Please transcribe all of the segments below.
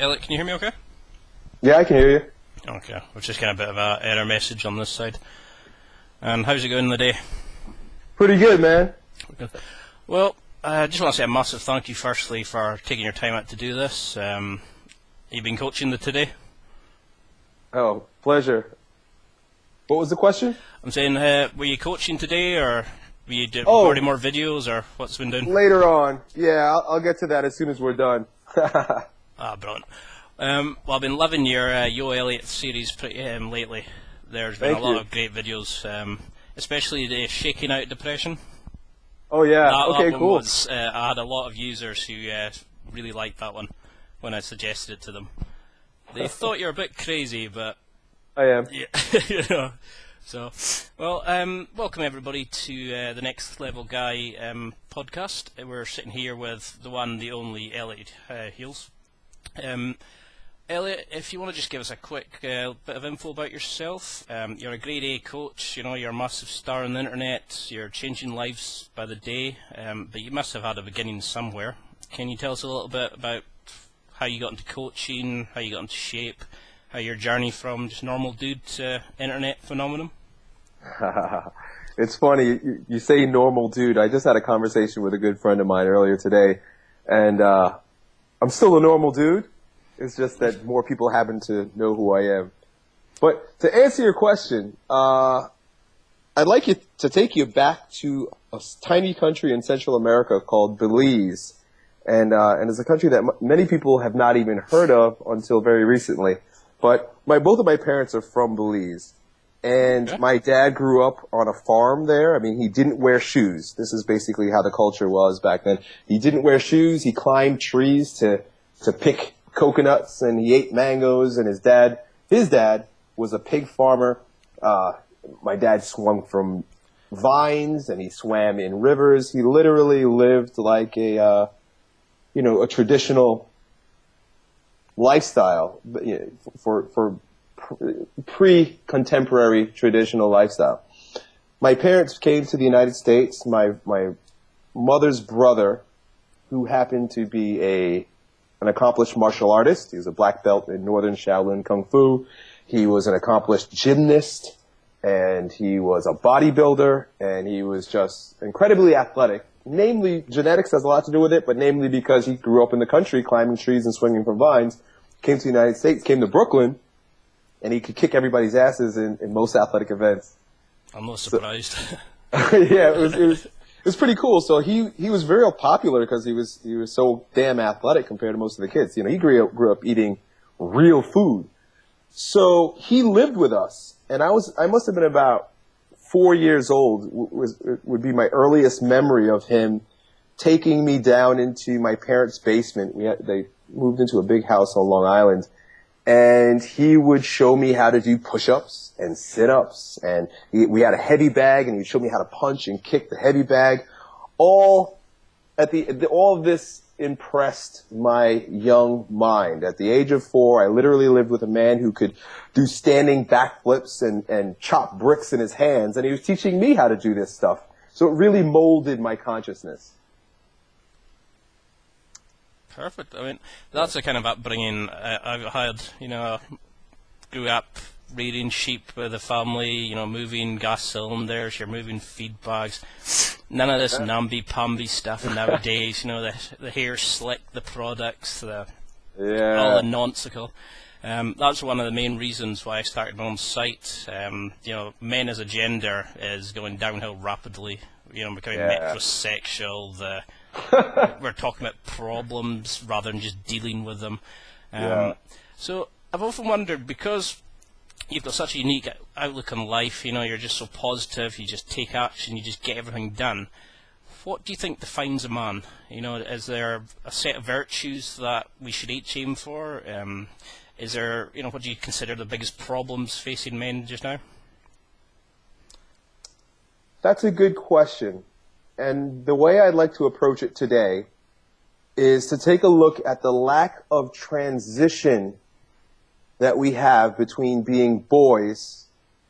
Elliott, can you hear me okay? Yeah, I can hear you. Okay, we've just got a bit of an error message on this side. And how's it going the day? Pretty good, man. Good. Well, I just want to say a massive thank you firstly for taking your time out to do this. You've been coaching today? Oh, pleasure. What was the question? I'm saying, were you coaching today, or were you recording more videos, or what's been doing? Later on. Yeah, I'll get to that as soon as we're done. Brilliant. Well, I've been loving your Yo Elliott series lately. There's been a lot of great videos, especially the Shaking Out Depression. Oh, yeah. That Cool. Was, I had a lot of users who really liked that one when I suggested it to them. They thought you were a bit crazy, but I am. Yeah, So, well, welcome everybody to the Next Level Guy podcast. We're sitting here with the one, the only Elliott Hulse. Elliott, if you want to just give us a quick bit of info about yourself. You're a grade A coach, you're a massive star on the internet, you're changing lives by the day, but you must have had a beginning somewhere. Can you tell us a little bit about how you got into coaching, how you got into shape, how your journey from just normal dude to internet phenomenon? It's funny, you say normal dude. I just had a conversation with a good friend of mine earlier today, and I'm still a normal dude. It's just that more people happen to know who I am. But to answer your question, I'd like to take you back to a tiny country in Central America called Belize. And it's a country that many people have not even heard of until very recently. But both of my parents are from Belize. And my dad grew up on a farm there. I mean, he didn't wear shoes. This is basically how the culture was back then. He didn't wear shoes. He climbed trees to pick coconuts, and he ate mangoes. And his dad was a pig farmer. My dad swung from vines, and he swam in rivers. He literally lived like a traditional lifestyle for pre-contemporary traditional lifestyle. My parents came to the United States. My mother's brother, who happened to be an accomplished martial artist. He was a black belt in Northern Shaolin Kung Fu. He was an accomplished gymnast, and he was a bodybuilder, and he was just incredibly athletic. Namely, genetics has a lot to do with it, but namely because he grew up in the country climbing trees and swinging from vines, came to the United States, came to Brooklyn, and he could kick everybody's asses in most athletic events. I'm not surprised. Yeah, it was pretty cool. So he was very popular because he was so damn athletic compared to most of the kids. He grew up eating real food. So he lived with us, and I must have been about 4 years old. Would be my earliest memory of him taking me down into my parents' basement. They moved into a big house on Long Island, and he would show me how to do push-ups and sit-ups, and we had a heavy bag, and he'd show me how to punch and kick the heavy bag. All of this impressed my young mind. At the age of 4, I literally lived with a man who could do standing backflips and chop bricks in his hands, and he was teaching me how to do this stuff. So it really molded my consciousness. Perfect. I mean, that's the kind of upbringing I've had. Grew up rearing sheep with the family, moving gas cylinders, you're moving feed bags. None of this namby-pamby stuff nowadays, the hair slick, the products, all the nonsensical. That's one of the main reasons why I started my own site. Men as a gender is going downhill rapidly, becoming metrosexual. We're talking about problems rather than just dealing with them. So I've often wondered, because you've got such a unique outlook on life, you're just so positive, you just take action, you just get everything done. What do you think defines a man? Is there a set of virtues that we should each aim for? Is there, what do you consider the biggest problems facing men just now? That's a good question. And the way I'd like to approach it today is to take a look at the lack of transition that we have between being boys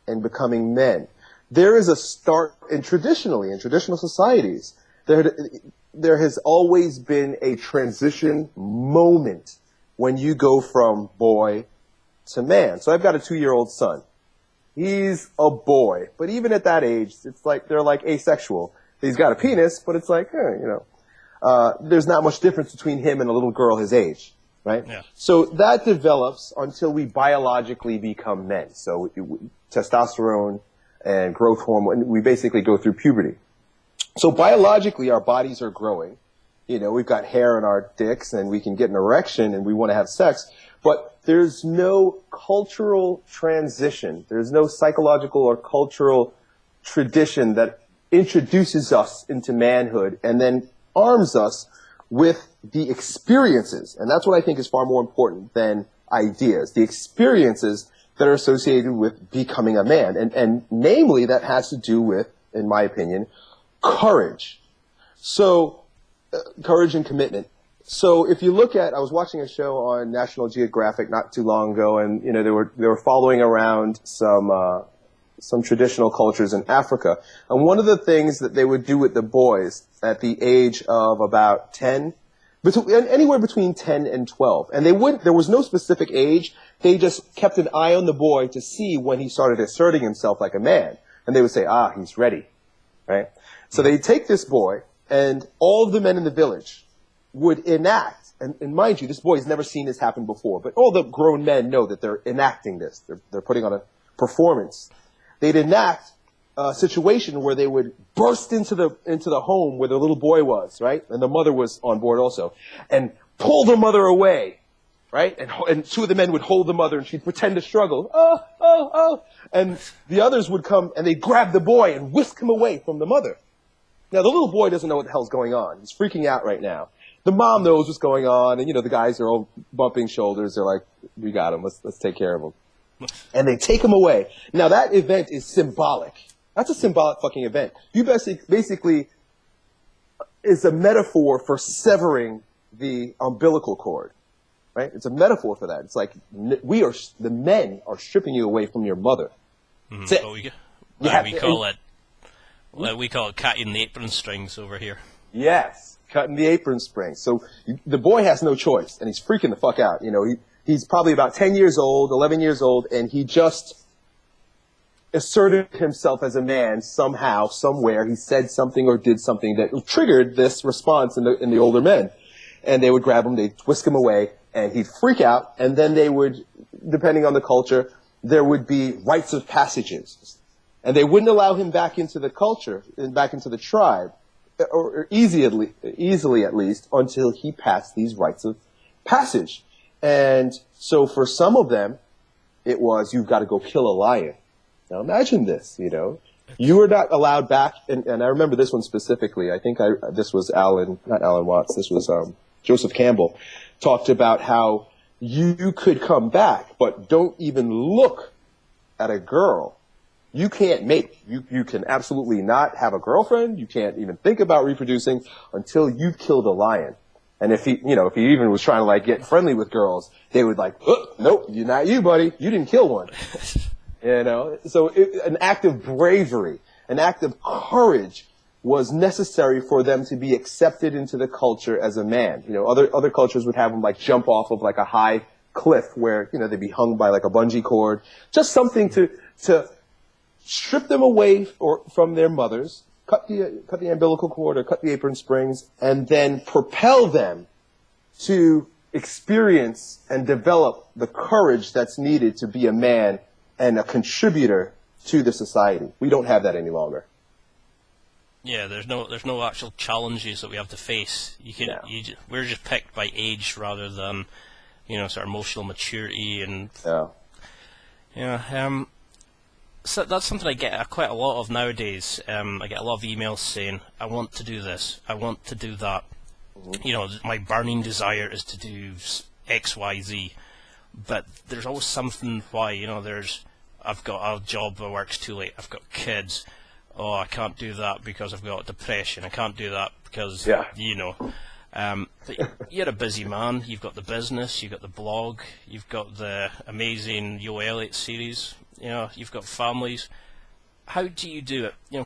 and becoming men. There is a start, and traditionally, in traditional societies, there has always been a transition moment when you go from boy to man. So I've got a 2-year-old son. He's a boy, but even at that age, it's like they're like asexual. He's got a penis, but it's like, there's not much difference between him and a little girl his age, right? Yeah. So that develops until we biologically become men. So testosterone and growth hormone, we basically go through puberty. So biologically, our bodies are growing. We've got hair on our dicks and we can get an erection and we want to have sex, but there's no cultural transition. There's no psychological or cultural tradition that introduces us into manhood and then arms us with the experiences. And that's what I think is far more important than ideas. The experiences that are associated with becoming a man. And namely, that has to do with, in my opinion, courage. So, courage and commitment. So if you look at, I was watching a show on National Geographic not too long ago, and they were following around some traditional cultures in Africa. And one of the things that they would do with the boys at the age of about 10, anywhere between 10 and 12, and there was no specific age. They just kept an eye on the boy to see when he started asserting himself like a man, and they would say, he's ready, right? So they take this boy, and all of the men in the village would enact, and mind you, this boy has never seen this happen before, but all the grown men know that they're enacting this. They're putting on a performance. They'd enact a situation where they would burst into the home where the little boy was, right? And the mother was on board also, and pull the mother away, right? And two of the men would hold the mother, and she'd pretend to struggle. Oh. And the others would come, and they'd grab the boy and whisk him away from the mother. Now, the little boy doesn't know what the hell's going on. He's freaking out right now. The mom knows what's going on, and, the guys are all bumping shoulders. They're like, we got him. Let's take care of him. And they take him away. Now, that event is symbolic. That's a symbolic fucking event. You basically is a metaphor for severing the umbilical cord, right? It's a metaphor for that. It's like the men are stripping you away from your mother. Mm-hmm. We call it cutting the apron strings over here. Yes, cutting the apron strings. So the boy has no choice, and he's freaking the fuck out. He's probably about 10 years old, 11 years old, and he just asserted himself as a man somehow, somewhere. He said something or did something that triggered this response in the older men. And they would grab him, they'd whisk him away, and he'd freak out, and then they would, depending on the culture, there would be rites of passages. And they wouldn't allow him back into the culture, and back into the tribe, or easily at least, until he passed these rites of passage. And so for some of them, it was, you've got to go kill a lion. Now imagine this, You were not allowed back, and I remember this one specifically. I think this was not Alan Watts, this was Joseph Campbell, talked about how you could come back, but don't even look at a girl. You can't mate. You can absolutely not have a girlfriend. You can't even think about reproducing until you've killed a lion. And if he even was trying to get friendly with girls, they would nope, you're not you, buddy. You didn't kill one. So an act of bravery, an act of courage was necessary for them to be accepted into the culture as a man. Other cultures would have them jump off of a high cliff where, they'd be hung by a bungee cord. Just something to strip them away from their mothers, cut the umbilical cord or cut the apron strings, and then propel them to experience and develop the courage that's needed to be a man and a contributor to the society. We don't have that any longer. Yeah, there's no actual challenges that we have to face. We're just picked by age rather than, sort of emotional maturity and. Yeah. So that's something I get quite a lot of nowadays. I get a lot of emails saying, I want to do this, I want to do that. Mm-hmm. My burning desire is to do X, Y, Z. But there's always something why, I've got a job that works too late, I've got kids, I can't do that because I've got depression, I can't do that because, but you're a busy man, you've got the business, you've got the blog, you've got the amazing Elliott series, you've got families. How do you do it?